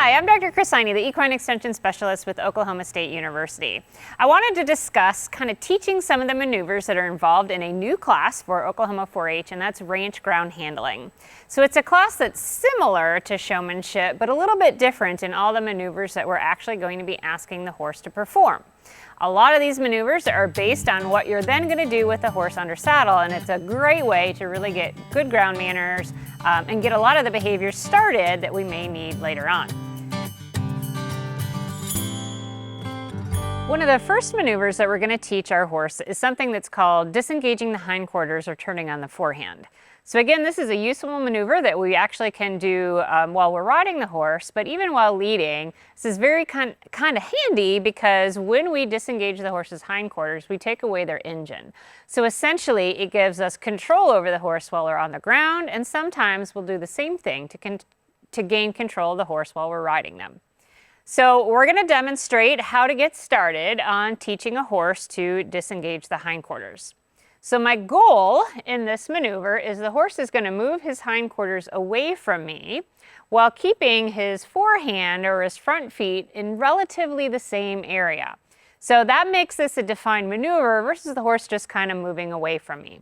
Hi, I'm Dr. Kris, the Equine Extension Specialist with Oklahoma State University. I wanted to discuss kind of teaching some of the maneuvers that are involved in a new class for Oklahoma 4-H, and that's ranch ground handling. So it's a class that's similar to showmanship, but a little bit different in all the maneuvers that we're actually going to be asking the horse to perform. A lot of these maneuvers are based on what you're then going to do with the horse under saddle, and it's a great way to really get good ground manners and get a lot of the behaviors started that we may need later on. One of the first maneuvers that we're going to teach our horse is something that's called disengaging the hindquarters or turning on the forehand. So again, this is a useful maneuver that we actually can do while we're riding the horse, but even while leading. This is very kind of handy because when we disengage the horse's hindquarters, we take away their engine. So essentially, it gives us control over the horse while we're on the ground, and sometimes we'll do the same thing to gain control of the horse while we're riding them. So we're going to demonstrate how to get started on teaching a horse to disengage the hindquarters. So my goal in this maneuver is the horse is going to move his hindquarters away from me while keeping his forehand or his front feet in relatively the same area. So that makes this a defined maneuver versus the horse just kind of moving away from me.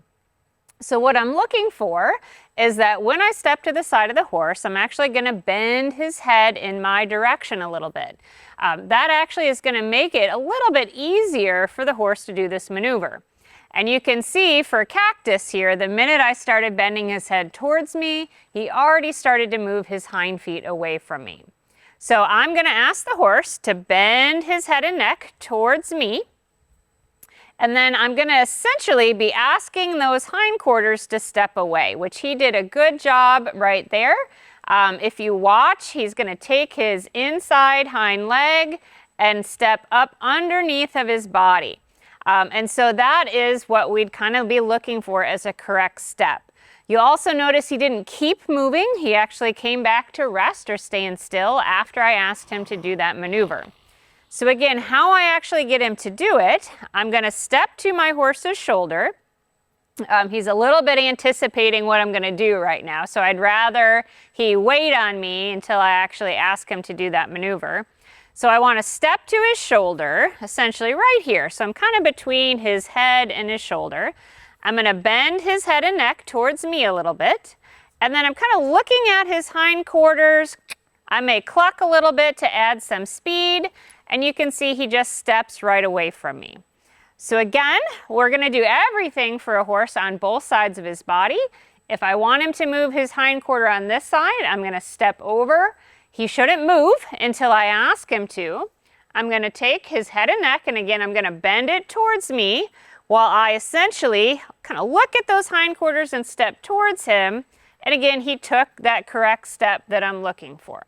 So what I'm looking for is that when I step to the side of the horse, I'm actually going to bend his head in my direction a little bit. That actually is going to make it a little bit easier for the horse to do this maneuver. And you can see for Cactus here, the minute I started bending his head towards me, he already started to move his hind feet away from me. So I'm going to ask the horse to bend his head and neck towards me. And then I'm going to essentially be asking those hindquarters to step away, which he did a good job right there. If you watch, he's going to take his inside hind leg and step up underneath of his body. And so that is what we'd kind of be looking for as a correct step. You'll also notice he didn't keep moving. He actually came back to rest or staying still after I asked him to do that maneuver. So again, how I actually get him to do it, I'm going to step to my horse's shoulder. He's a little bit anticipating what I'm going to do right now, so I'd rather he wait on me until I actually ask him to do that maneuver. So I want to step to his shoulder, essentially right here. So I'm kind of between his head and his shoulder. I'm going to bend his head and neck towards me a little bit. And then I'm kind of looking at his hindquarters. I may cluck a little bit to add some speed. And you can see he just steps right away from me. So again, we're going to do everything for a horse on both sides of his body. If I want him to move his hindquarter on this side, I'm going to step over. He shouldn't move until I ask him to. I'm going to take his head and neck, and again, I'm going to bend it towards me while I essentially kind of look at those hindquarters and step towards him. And again, he took that correct step that I'm looking for.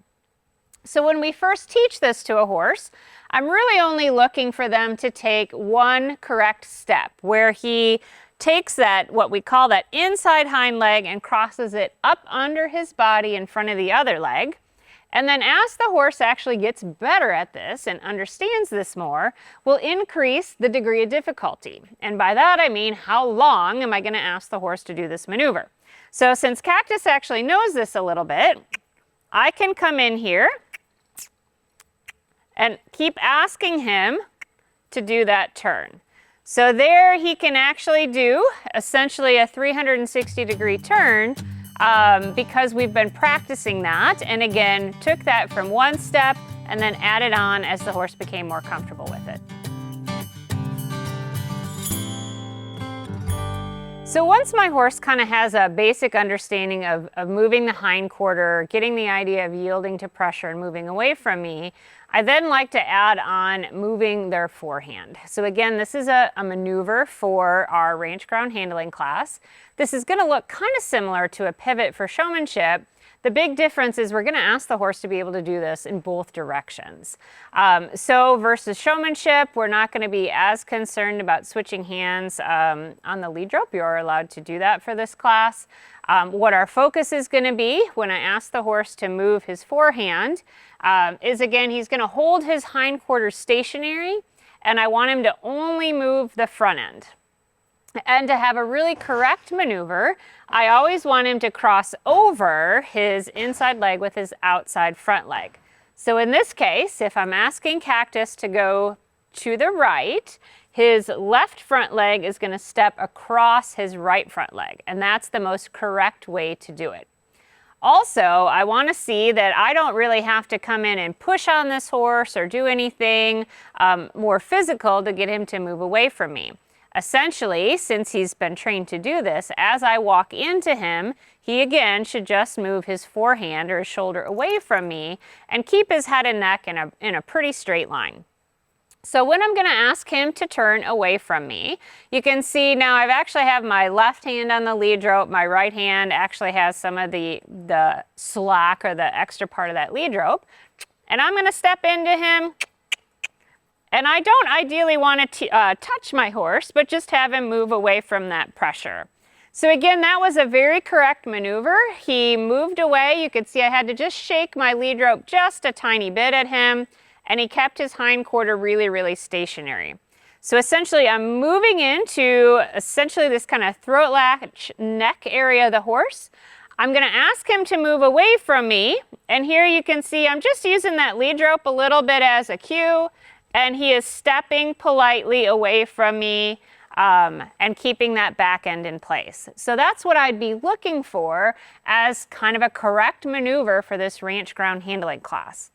So when we first teach this to a horse, I'm really only looking for them to take one correct step where he takes that, what we call that inside hind leg, and crosses it up under his body in front of the other leg. And then as the horse actually gets better at this and understands this more, we'll increase the degree of difficulty. And by that I mean, how long am I going to ask the horse to do this maneuver? So since Cactus actually knows this a little bit, I can come in here and keep asking him to do that turn. So there he can actually do essentially a 360-degree turn because we've been practicing that, and again, took that from one step and then added on as the horse became more comfortable with it. So once my horse kind of has a basic understanding of moving the hindquarter, getting the idea of yielding to pressure and moving away from me, I then like to add on moving their forehand. So again, this is a maneuver for our ranch ground handling class. This is going to look kind of similar to a pivot for showmanship. The big difference is we're going to ask the horse to be able to do this in both directions. So versus showmanship, we're not going to be as concerned about switching hands on the lead rope. You're allowed to do that for this class. What our focus is going to be when I ask the horse to move his forehand is, again, he's going to hold his hindquarters stationary, and I want him to only move the front end. And to have a really correct maneuver, I always want him to cross over his inside leg with his outside front leg. So in this case, if I'm asking Cactus to go to the right, his left front leg is going to step across his right front leg, and that's the most correct way to do it. Also, I want to see that I don't really have to come in and push on this horse or do anything more physical to get him to move away from me. Essentially, since he's been trained to do this, as I walk into him, he again should just move his forehand or his shoulder away from me and keep his head and neck in a pretty straight line. So when I'm going to ask him to turn away from me, you can see now I've actually have my left hand on the lead rope. My right hand actually has some of the slack or the extra part of that lead rope. And I'm going to step into him. And I don't ideally want to touch my horse, but just have him move away from that pressure. So again, that was a very correct maneuver. He moved away. You could see I had to just shake my lead rope just a tiny bit at him. And he kept his hind quarter really, really stationary. So essentially, I'm moving into essentially this kind of throat latch neck area of the horse. I'm going to ask him to move away from me. And here you can see I'm just using that lead rope a little bit as a cue. And he is stepping politely away from me and keeping that back end in place. So that's what I'd be looking for as kind of a correct maneuver for this ranch ground handling class.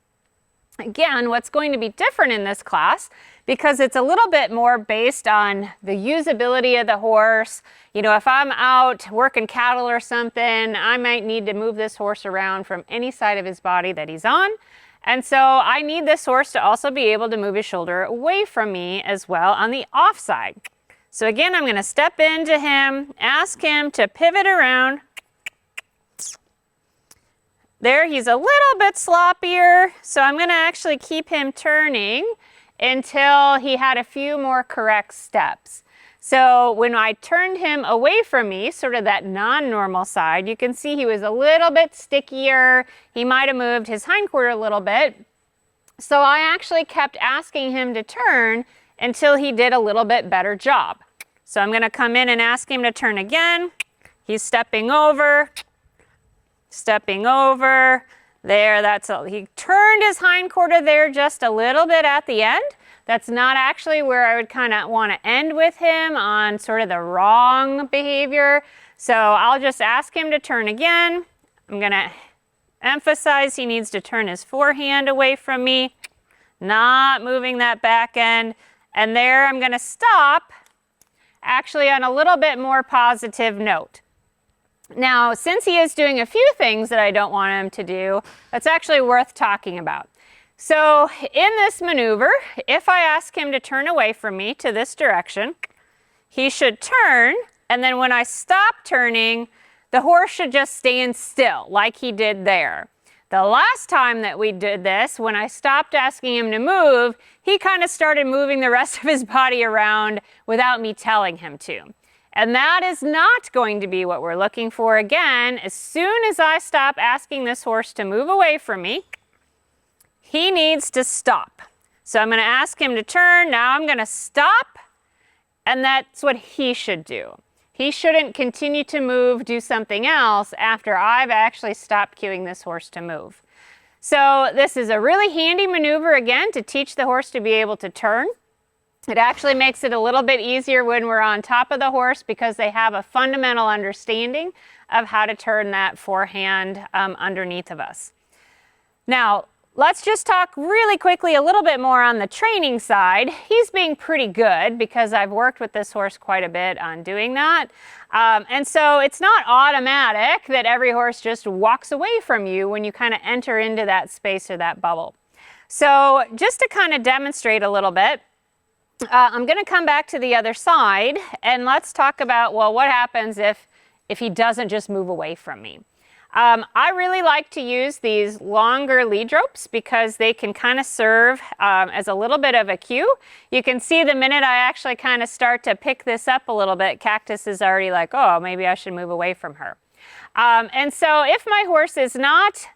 Again, what's going to be different in this class, because it's a little bit more based on the usability of the horse. You know, if I'm out working cattle or something, I might need to move this horse around from any side of his body that he's on. And so I need this horse to also be able to move his shoulder away from me as well on the off side. So again, I'm going to step into him, ask him to pivot around. There, he's a little bit sloppier, so I'm going to actually keep him turning until he had a few more correct steps. So when I turned him away from me, sort of that non-normal side, you can see he was a little bit stickier. He might have moved his hind quarter a little bit. So I actually kept asking him to turn until he did a little bit better job. So I'm going to come in and ask him to turn again. He's stepping over. Stepping over, there, that's all. He turned his hind quarter there just a little bit at the end. That's not actually where I would kind of want to end with him on sort of the wrong behavior. So I'll just ask him to turn again. I'm going to emphasize he needs to turn his forehand away from me, not moving that back end. And there I'm going to stop actually on a little bit more positive note. Now, since he is doing a few things that I don't want him to do, that's actually worth talking about. So in this maneuver, if I ask him to turn away from me to this direction, he should turn, and then when I stop turning, the horse should just stand still like he did there. The last time that we did this, when I stopped asking him to move, he kind of started moving the rest of his body around without me telling him to. And that is not going to be what we're looking for. Again, as soon as I stop asking this horse to move away from me, he needs to stop. So I'm going to ask him to turn. Now I'm going to stop, and that's what he should do. He shouldn't continue to move, do something else after I've actually stopped cueing this horse to move. So this is a really handy maneuver, again, to teach the horse to be able to turn. It actually makes it a little bit easier when we're on top of the horse because they have a fundamental understanding of how to turn that forehand underneath of us. Now, let's just talk really quickly a little bit more on the training side. He's being pretty good because I've worked with this horse quite a bit on doing that. And so it's not automatic that every horse just walks away from you when you kind of enter into that space or that bubble. So just to kind of demonstrate a little bit, I'm going to come back to the other side and let's talk about, well, what happens if he doesn't just move away from me. I really like to use these longer lead ropes because they can kind of serve as a little bit of a cue. You can see the minute I actually kind of start to pick this up a little bit, Cactus is already like, oh, maybe I should move away from her. And so if my horse is not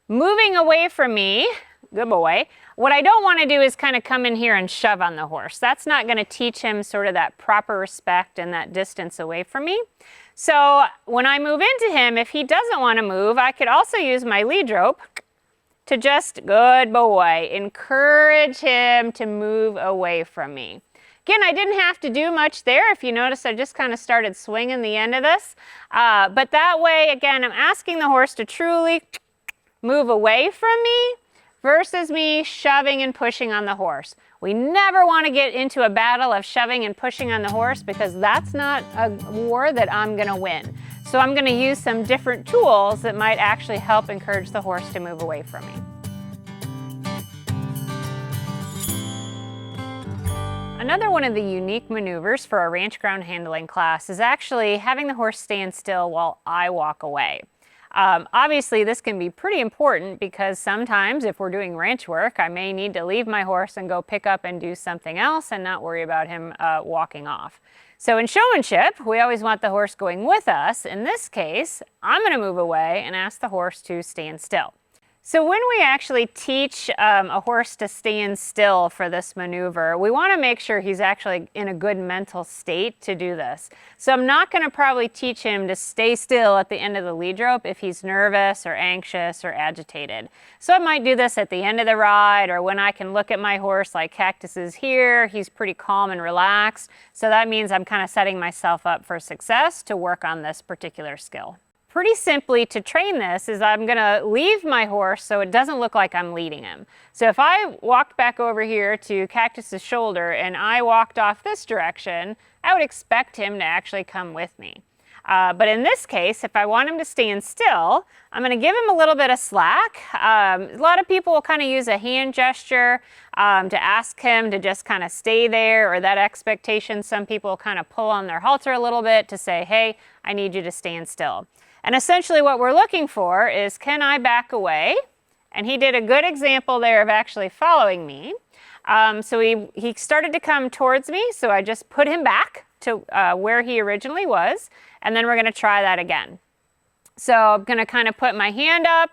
moving away from me, good boy, what I don't want to do is kind of come in here and shove on the horse. That's not going to teach him sort of that proper respect and that distance away from me. So when I move into him, if he doesn't want to move, I could also use my lead rope to just, good boy, encourage him to move away from me. Again, I didn't have to do much there. If you notice, I just kind of started swinging the end of this. But that way, again, I'm asking the horse to truly move away from me versus me shoving and pushing on the horse. We never want to get into a battle of shoving and pushing on the horse because that's not a war that I'm going to win. So I'm going to use some different tools that might actually help encourage the horse to move away from me. Another one of the unique maneuvers for a ranch ground handling class is actually having the horse stand still while I walk away. Obviously, this can be pretty important because sometimes if we're doing ranch work, I may need to leave my horse and go pick up and do something else and not worry about him walking off. So in showmanship, we always want the horse going with us. In this case, I'm going to move away and ask the horse to stand still. So when we actually teach a horse to stand still for this maneuver, we want to make sure he's actually in a good mental state to do this. So I'm not going to probably teach him to stay still at the end of the lead rope if he's nervous or anxious or agitated. So I might do this at the end of the ride or when I can look at my horse like Cactus is here, he's pretty calm and relaxed. So that means I'm kind of setting myself up for success to work on this particular skill. Pretty simply, to train this is I'm going to leave my horse so it doesn't look like I'm leading him. So if I walked back over here to Cactus's shoulder and I walked off this direction, I would expect him to actually come with me. But in this case, if I want him to stand still, I'm going to give him a little bit of slack. A lot of people will kind of use a hand gesture to ask him to just kind of stay there, or that expectation. Some people kind of pull on their halter a little bit to say, hey, I need you to stand still. And essentially what we're looking for is, can I back away? And he did a good example there of actually following me. So he started to come towards me, so I just put him back to where he originally was, and then we're going to try that again. So I'm going to kind of put my hand up,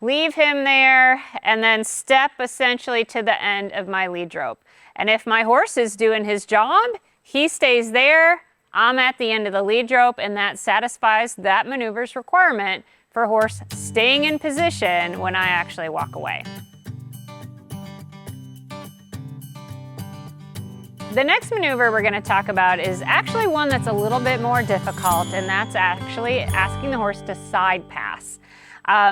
leave him there, and then step essentially to the end of my lead rope. And if my horse is doing his job, he stays there. I'm at the end of the lead rope, and that satisfies that maneuver's requirement for horse staying in position when I actually walk away. The next maneuver we're going to talk about is actually one that's a little bit more difficult, and that's actually asking the horse to side pass.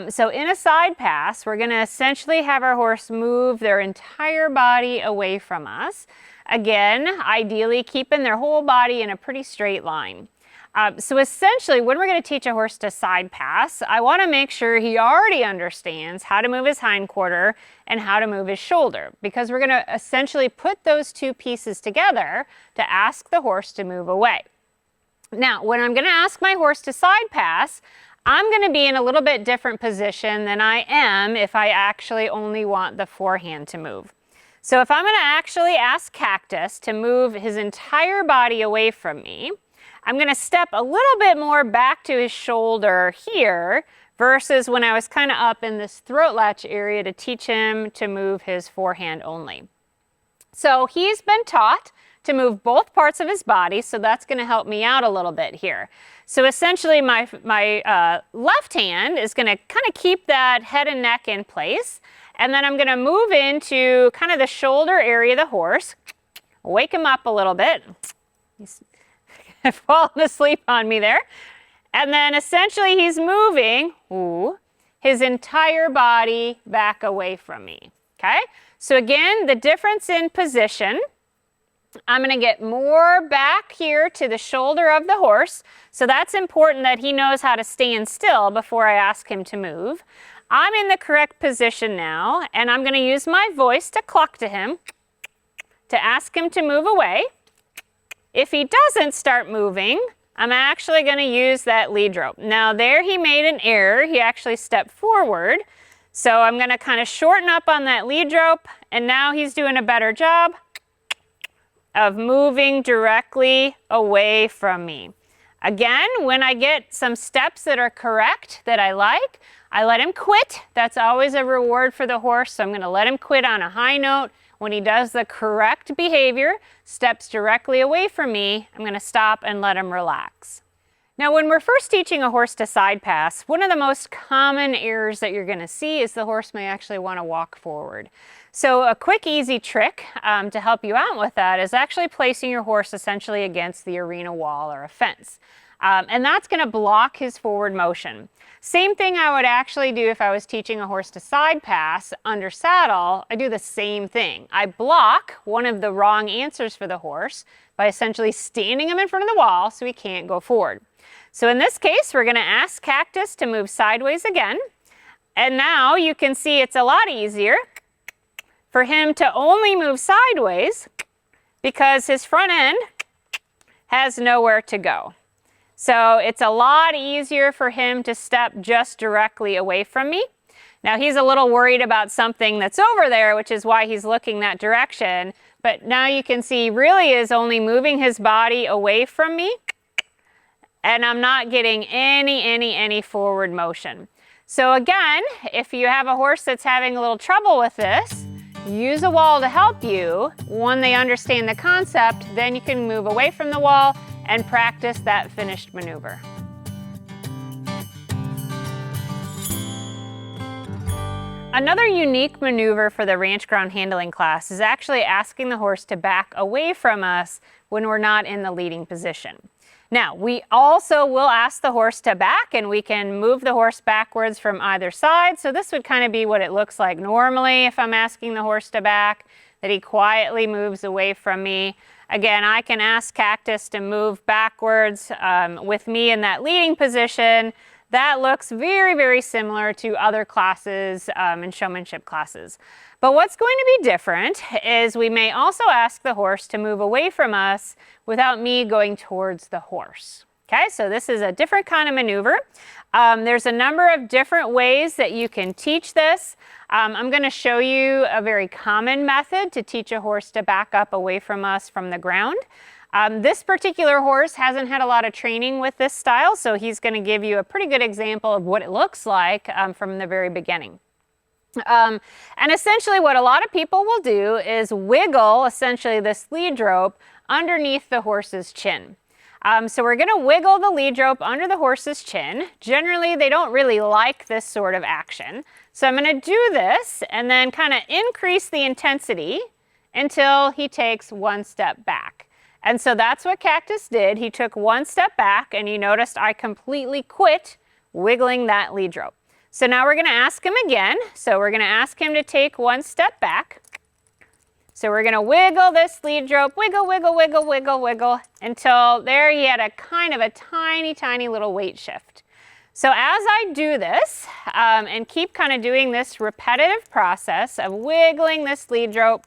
So in a side pass, we're going to essentially have our horse move their entire body away from us. Again, ideally keeping their whole body in a pretty straight line. So essentially, when we're going to teach a horse to side pass, I want to make sure he already understands how to move his hindquarter and how to move his shoulder, because we're going to essentially put those two pieces together to ask the horse to move away. Now, when I'm going to ask my horse to side pass, I'm going to be in a little bit different position than I am if I actually only want the forehand to move. So if I'm going to actually ask Cactus to move his entire body away from me, I'm going to step a little bit more back to his shoulder here versus when I was kind of up in this throat latch area to teach him to move his forehand only. So he's been taught to move both parts of his body, so that's going to help me out a little bit here. So essentially my left hand is going to kind of keep that head and neck in place. And then I'm going to move into kind of the shoulder area of the horse, wake him up a little bit. He's fallen asleep on me there. And then essentially he's moving his entire body back away from me. Okay? So again, the difference in position, I'm going to get more back here to the shoulder of the horse. So that's important that he knows how to stand still before I ask him to move. I'm in the correct position now, and I'm going to use my voice to cluck to him to ask him to move away. If he doesn't start moving, I'm actually going to use that lead rope. Now there he made an error. He actually stepped forward. So I'm going to kind of shorten up on that lead rope, and now he's doing a better job of moving directly away from me. Again, when I get some steps that are correct that I like, I let him quit. That's always a reward for the horse, so I'm going to let him quit on a high note. When he does the correct behavior, steps directly away from me, I'm going to stop and let him relax. Now, when we're first teaching a horse to side pass, one of the most common errors that you're going to see is the horse may actually want to walk forward. So a quick, easy trick to help you out with that is actually placing your horse essentially against the arena wall or a fence. And that's going to block his forward motion. Same thing I would actually do if I was teaching a horse to side pass under saddle. I do the same thing. I block one of the wrong answers for the horse by essentially standing him in front of the wall so he can't go forward. So in this case, we're going to ask Cactus to move sideways again. And now you can see it's a lot easier for him to only move sideways because his front end has nowhere to go. So it's a lot easier for him to step just directly away from me. Now he's a little worried about something that's over there, which is why he's looking that direction. But now you can see he really is only moving his body away from me. And I'm not getting any forward motion. So again, if you have a horse that's having a little trouble with this, use a wall to help you. When they understand the concept, then you can move away from the wall and practice that finished maneuver. Another unique maneuver for the ranch ground handling class is actually asking the horse to back away from us when we're not in the leading position. Now, we also will ask the horse to back, and we can move the horse backwards from either side. So this would kind of be what it looks like normally if I'm asking the horse to back, that he quietly moves away from me. Again, I can ask Cactus to move backwards with me in that leading position. That looks very similar to other classes and showmanship classes. But what's going to be different is we may also ask the horse to move away from us without me going towards the horse. Okay, so this is a different kind of maneuver. There's a number of different ways that you can teach this. I'm going to show you a very common method to teach a horse to back up away from us from the ground. This particular horse hasn't had a lot of training with this style, so he's going to give you a pretty good example of what it looks like from the very beginning. And essentially what a lot of people will do is wiggle essentially this lead rope underneath the horse's chin. So we're going to wiggle the lead rope under the horse's chin. Generally, they don't really like this sort of action. So I'm going to do this and then kind of increase the intensity until he takes one step back. And so that's what Cactus did. He took one step back, and you noticed I completely quit wiggling that lead rope. So now we're going to ask him again. So we're going to ask him to take one step back. So we're going to wiggle this lead rope, wiggle until there he had a kind of a tiny little weight shift. So as I do this and keep kind of doing this repetitive process of wiggling this lead rope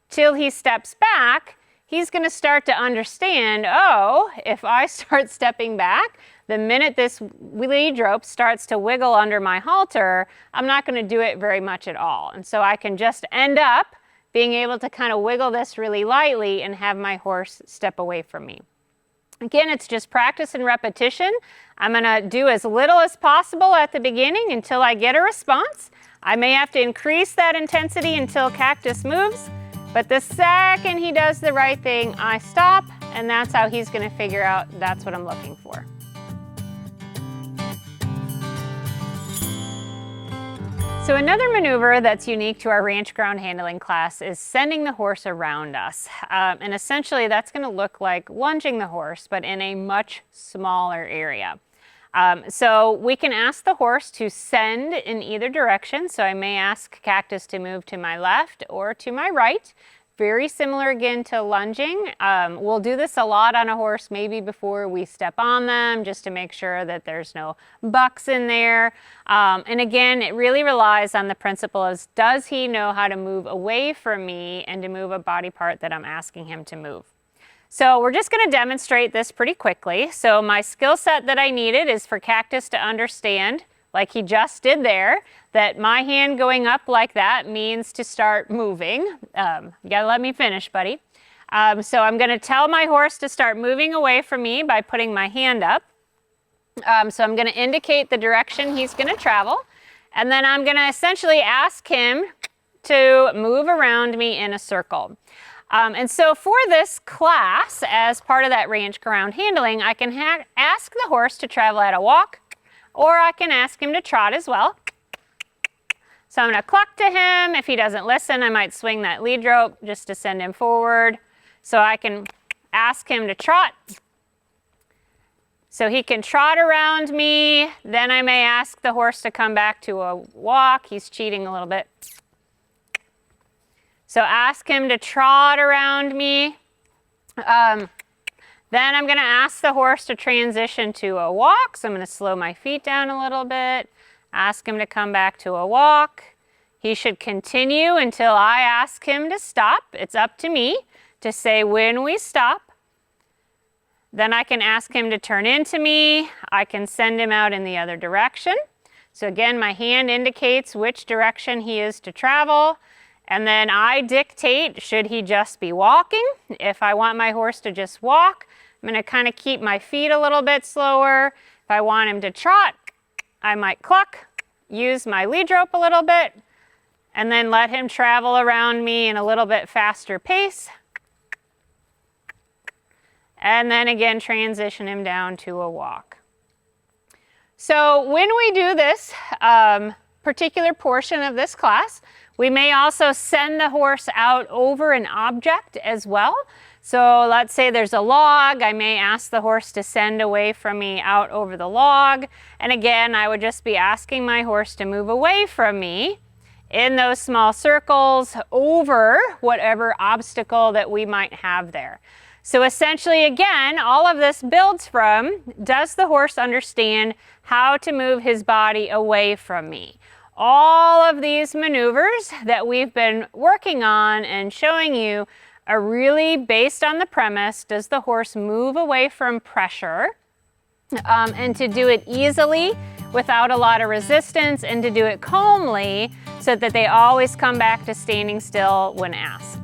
till he steps back, he's going to start to understand, oh, if I start stepping back, the minute this lead rope starts to wiggle under my halter, I'm not going to do it very much at all. And so I can just end up being able to kind of wiggle this really lightly and have my horse step away from me. Again, it's just practice and repetition. I'm going to do as little as possible at the beginning until I get a response. I may have to increase that intensity until Cactus moves, but the second he does the right thing, I stop, and that's how he's going to figure out that's what I'm looking for. So another maneuver that's unique to our ranch ground handling class is sending the horse around us. And essentially that's going to look like lunging the horse, but in a much smaller area. So we can ask the horse to send in either direction. So I may ask Cactus to move to my left or to my right. Very similar again to lunging. We'll do this a lot on a horse maybe before we step on them just to make sure that there's no bucks in there. And again, it really relies on the principle of does he know how to move away from me and to move a body part that I'm asking him to move. So we're just going to demonstrate this pretty quickly. So my skill set that I needed is for Cactus to understand, like he just did there, that my hand going up like that means to start moving. You gotta let me finish, buddy. So I'm gonna tell my horse to start moving away from me by putting my hand up. So I'm gonna indicate the direction he's gonna travel. And then I'm gonna essentially ask him to move around me in a circle. And so for this class, as part of that range ground handling, I can ask the horse to travel at a walk, or I can ask him to trot as well. So I'm going to cluck to him. If he doesn't listen, I might swing that lead rope just to send him forward. So I can ask him to trot. So he can trot around me. Then I may ask the horse to come back to a walk. He's cheating a little bit. So ask him to trot around me. Then I'm going to ask the horse to transition to a walk. So I'm going to slow my feet down a little bit. Ask him to come back to a walk. He should continue until I ask him to stop. It's up to me to say when we stop. Then I can ask him to turn into me. I can send him out in the other direction. So again, my hand indicates which direction he is to travel. And then I dictate, should he just be walking? If I want my horse to just walk, I'm going to kind of keep my feet a little bit slower. If I want him to trot, I might cluck, use my lead rope a little bit, and then let him travel around me in a little bit faster pace. And then again, transition him down to a walk. So when we do this particular portion of this class, we may also send the horse out over an object as well. So let's say there's a log. I may ask the horse to send away from me out over the log. And again, I would just be asking my horse to move away from me in those small circles over whatever obstacle that we might have there. So essentially, again, all of this builds from, does the horse understand how to move his body away from me? All of these maneuvers that we've been working on and showing you are really based on the premise, does the horse move away from pressure? And to do it easily without a lot of resistance, and to do it calmly so that they always come back to standing still when asked.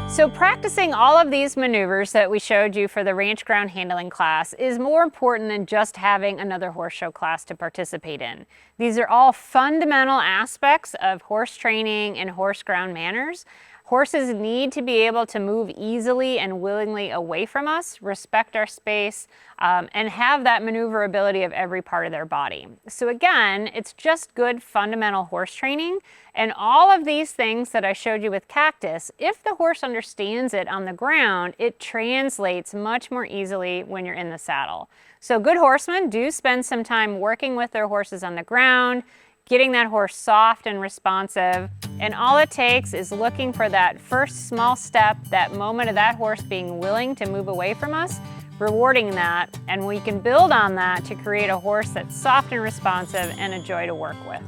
So practicing all of these maneuvers that we showed you for the ranch ground handling class is more important than just having another horse show class to participate in. These are all fundamental aspects of horse training and horse ground manners. Horses need to be able to move easily and willingly away from us, respect our space, and have that maneuverability of every part of their body. So again, it's just good fundamental horse training. And all of these things that I showed you with Cactus, if the horse understands it on the ground, it translates much more easily when you're in the saddle. So good horsemen do spend some time working with their horses on the ground, getting that horse soft and responsive. And all it takes is looking for that first small step, that moment of that horse being willing to move away from us, rewarding that, and we can build on that to create a horse that's soft and responsive and a joy to work with.